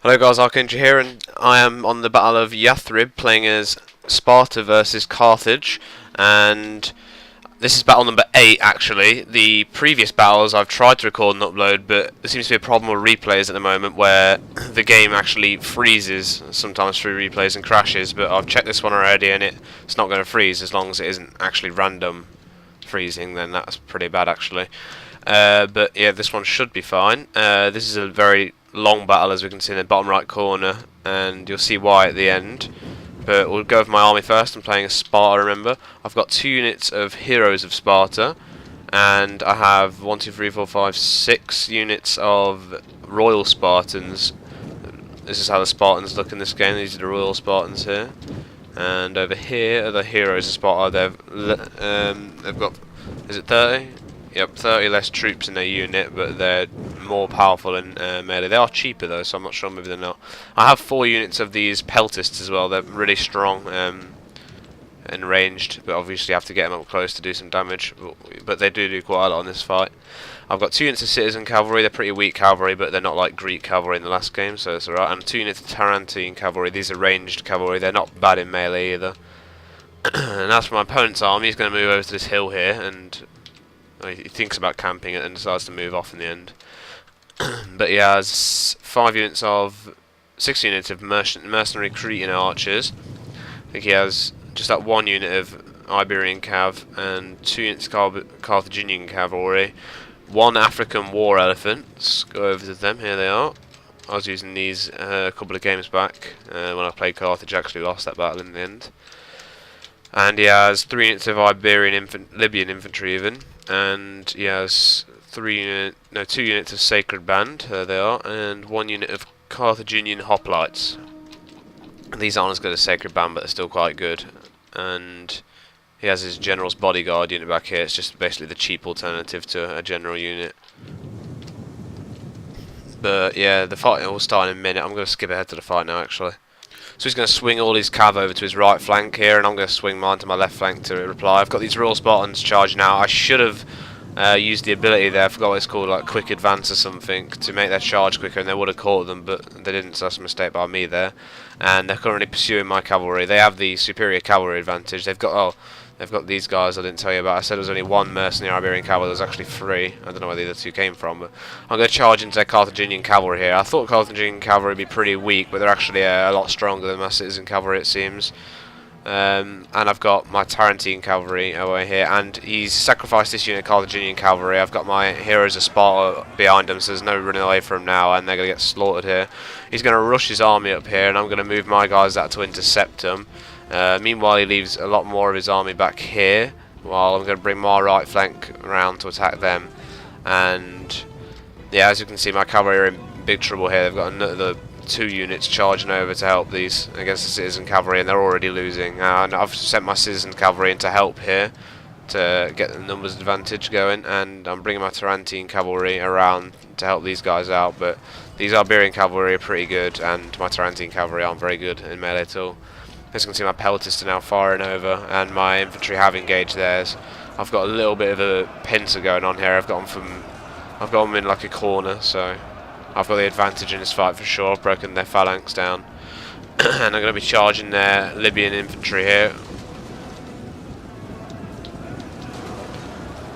Hello guys, Archangel here, and I am on the Battle of Yathrib playing as Sparta versus Carthage, and this is battle number 8 actually. The previous battles I've tried to record and upload, but there seems to be a problem with replays at the moment where the game actually freezes sometimes through replays and crashes, but I've checked this one already and it's not going to freeze as long as it isn't actually random freezing. Then that's pretty bad actually. But yeah, this one should be fine. This is a very long battle, as we can see in the bottom right corner, and you'll see why at the end. But we'll go with my army first. I'm playing as Sparta, remember. I've got 2 units of Heroes of Sparta, and I have 1, 2, 3, 4, 5, 6 units of Royal Spartans. This is how the Spartans look in this game. These are the Royal Spartans here. And over here are the Heroes of Sparta. They've got, is it 30? Yep, 30 less troops in their unit, but they're more powerful in melee. They are cheaper though, so I'm not sure, maybe they're not. I have 4 units of these peltists as well. They're really strong and ranged, but obviously you have to get them up close to do some damage. But they do quite a lot in this fight. I've got 2 units of citizen cavalry. They're pretty weak cavalry, but they're not like Greek cavalry in the last game, so it's alright. And 2 units of Tarentine cavalry. These are ranged cavalry. They're not bad in melee either. And as for my opponent's army, he's going to move over to this hill here, and he thinks about camping it and decides to move off in the end. But he has 6 units of mercenary Cretan archers. I think he has just that 1 unit of Iberian cav and 2 units of Carthaginian cavalry, 1 African war elephant. Let's go over to them. Here they are. I was using these a couple of games back when I played Carthage. Actually lost that battle in the end. And he has 3 units of Libyan infantry even, and he has 2 units of Sacred Band, there they are, and 1 unit of Carthaginian hoplites. These aren't as good as Sacred Band, but they're still quite good. And he has his General's Bodyguard unit back here. It's just basically the cheap alternative to a general unit. But yeah, the fight will start in a minute. I'm going to skip ahead to the fight now actually. So he's going to swing all his cav over to his right flank here, and I'm going to swing mine to my left flank to reply. I've got these Royal Spartans charging out. I should have used the ability there, I forgot what it's called, like quick advance or something, to make their charge quicker, and they would have caught them, but they didn't, so that's a mistake by me there. And they're currently pursuing my cavalry. They have the superior cavalry advantage. They've got these guys I didn't tell you about. I said there was only 1 mercenary Iberian cavalry. There was actually 3. I don't know where the other 2 came from, but I'm going to charge into their Carthaginian cavalry here. I thought Carthaginian cavalry would be pretty weak, but they're actually a lot stronger than my citizen cavalry, it seems. And I've got my Tarentine cavalry over here, and he's sacrificed this unit of Carthaginian cavalry. I've got my Heroes of Sparta behind him, so there's no running away from him now, and they're going to get slaughtered here. He's going to rush his army up here, and I'm going to move my guys out to intercept him. Meanwhile, he leaves a lot more of his army back here, while I'm going to bring my right flank around to attack them. And yeah, as you can see, my cavalry are in big trouble here. They've got another 2 units charging over to help these against the citizen cavalry, and they're already losing. And I've sent my citizen cavalry in to help here to get the numbers advantage going, and I'm bringing my Tarentine cavalry around to help these guys out. But these Iberian cavalry are pretty good, and my Tarentine cavalry aren't very good in melee at all. As you can see, my peltists are now firing over, and my infantry have engaged theirs. I've got a little bit of a pincer going on here. I've got them in like a corner, so I've got the advantage in this fight for sure. I've broken their phalanx down. And I'm going to be charging their Libyan infantry here.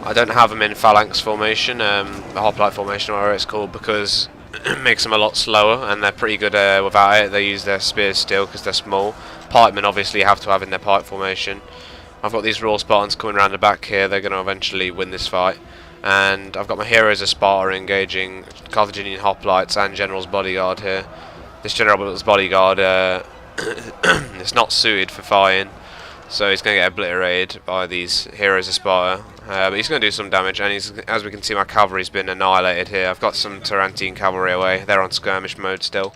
I don't have them in phalanx formation, the hoplite formation, or whatever it's called, because it makes them a lot slower, and they're pretty good without it. They use their spears still because they're small. Pikemen obviously have to have in their pike formation. I've got these Royal Spartans coming around the back here. They're going to eventually win this fight. And I've got my Heroes of Sparta engaging Carthaginian hoplites and General's Bodyguard here. This General's Bodyguard is not suited for fighting, so he's going to get obliterated by these Heroes of Sparta. But he's going to do some damage, and as we can see, my cavalry's been annihilated here. I've got some Tarentine cavalry away. They're on skirmish mode still.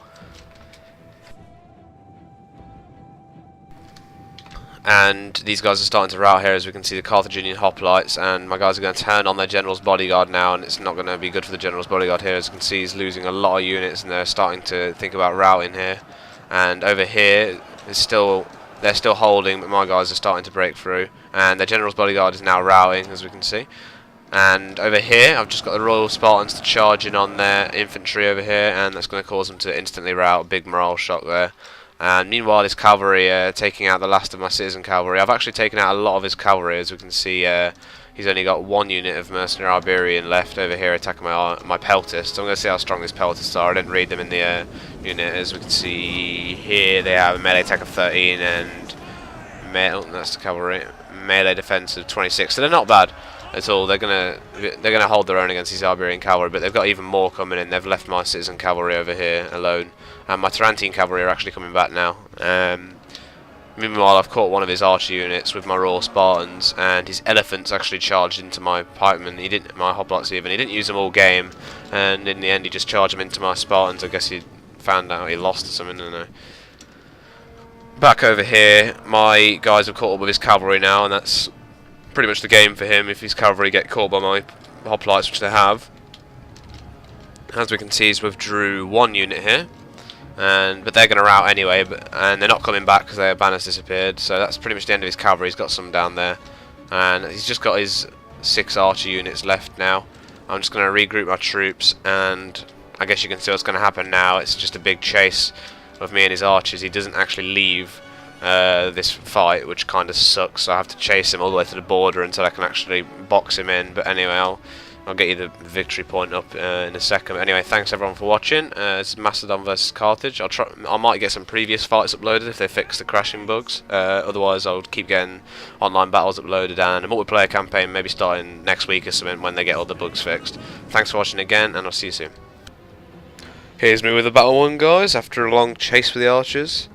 And these guys are starting to rout here, as we can see the Carthaginian hoplites, and my guys are going to turn on their General's Bodyguard now, and it's not going to be good for the General's Bodyguard here. As you can see, he's losing a lot of units, and they're starting to think about routing here. And over here, they're still holding, but my guys are starting to break through, and their General's Bodyguard is now routing, as we can see. And over here, I've just got the Royal Spartans to charge in on their infantry over here, and that's going to cause them to instantly rout. A big morale shock there. And meanwhile, his cavalry taking out the last of my citizen cavalry. I've actually taken out a lot of his cavalry, as we can see. He's only got one unit of mercenary Iberian left over here attacking my peltasts. So I'm going to see how strong these peltasts are. I didn't read them in the unit. As we can see here, they have a melee attack of 13 and that's the cavalry, melee defense of 26. So they're not bad at all. They're gonna hold their own against these Iberian cavalry, but they've got even more coming in. They've left my citizen cavalry over here alone, and my Tarantine cavalry are actually coming back now. Meanwhile, I've caught one of his archer units with my Royal Spartans, and his elephants actually charged into my pikemen. My hoplites even. He didn't use them all game, and in the end, he just charged them into my Spartans. I guess he found out he lost or something. I don't know. Back over here, my guys have caught up with his cavalry now, and that's pretty much the game for him if his cavalry get caught by my hoplites, which they have. As we can see, he's withdrew one unit here, but they're going to rout anyway, and they're not coming back because their banner's disappeared. So that's pretty much the end of his cavalry. He's got some down there, and he's just got his 6 archer units left now. I'm just going to regroup my troops, and I guess you can see what's going to happen now. It's just a big chase of me and his archers. He doesn't actually leave this fight, which kind of sucks. So I have to chase him all the way to the border until I can actually box him in. But anyway, I'll get you the victory point up in a second. But anyway, thanks everyone for watching. It's Macedon versus Carthage. I might get some previous fights uploaded if they fix the crashing bugs. Otherwise, I'll keep getting online battles uploaded and a multiplayer campaign maybe starting next week or something when they get all the bugs fixed. Thanks for watching again, and I'll see you soon. Here's me with the battle one, guys, after a long chase with the archers.